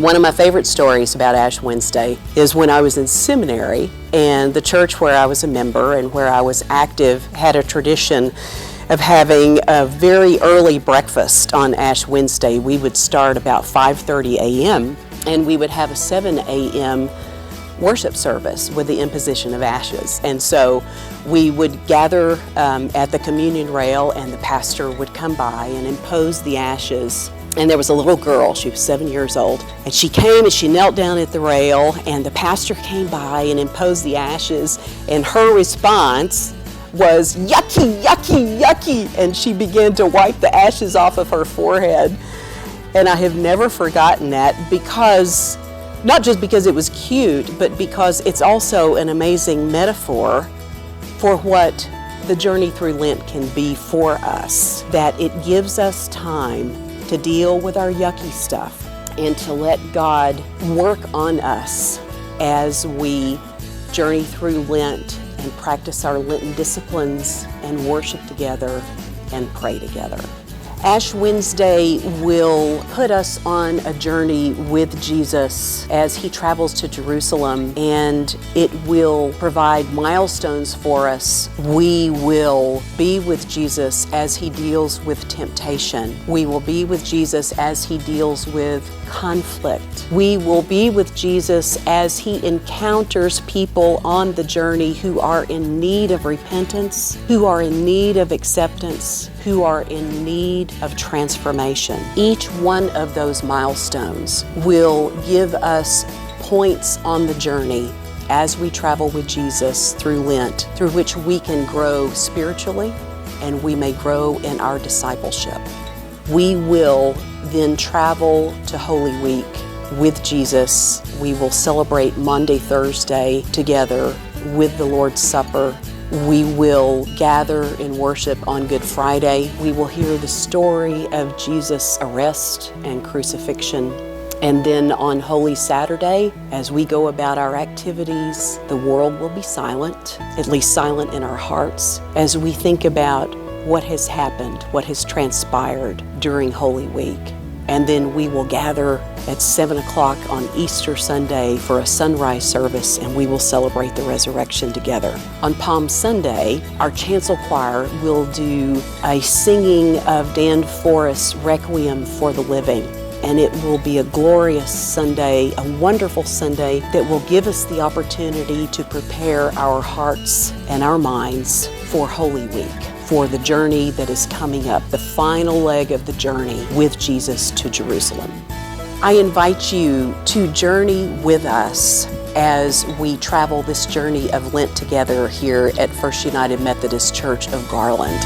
One of my favorite stories about Ash Wednesday is when I was in seminary, and the church where I was a member and where I was active had a tradition of having a very early breakfast on Ash Wednesday. We would start about 5:30 a.m. and we would have a 7 a.m. worship service with the imposition of ashes. And so we would gather at the communion rail, and the pastor would come by and impose the ashes. And there was a little girl, she was 7 years old, and she came and she knelt down at the rail, and the pastor came by and imposed the ashes, and her response was, "Yucky, yucky, yucky," and she began to wipe the ashes off of her forehead. And I have never forgotten that, because, not just because it was cute, but because it's also an amazing metaphor for what the journey through Lent can be for us, that it gives us time to deal with our yucky stuff and to let God work on us as we journey through Lent and practice our Lenten disciplines and worship together and pray together. Ash Wednesday will put us on a journey with Jesus as he travels to Jerusalem, and it will provide milestones for us. We will be with Jesus as he deals with temptation. We will be with Jesus as he deals with conflict. We will be with Jesus as he encounters people on the journey who are in need of repentance, who are in need of acceptance, who are in need of transformation. Each one of those milestones will give us points on the journey as we travel with Jesus through Lent, through which we can grow spiritually and we may grow in our discipleship. We will then travel to Holy Week with Jesus. We will celebrate Maundy Thursday together with the Lord's Supper. We will gather in worship on Good Friday. We will hear the story of Jesus' arrest and crucifixion. And then on Holy Saturday, as we go about our activities, the world will be silent, at least silent in our hearts, as we think about what has happened, what has transpired during Holy Week. And then we will gather at 7 o'clock on Easter Sunday for a sunrise service, and we will celebrate the resurrection together. On Palm Sunday, our chancel choir will do a singing of Dan Forrest's Requiem for the Living. And it will be a glorious Sunday, a wonderful Sunday that will give us the opportunity to prepare our hearts and our minds for Holy Week, for the journey that is coming up, the final leg of the journey with Jesus to Jerusalem. I invite you to journey with us as we travel this journey of Lent together here at First United Methodist Church of Garland.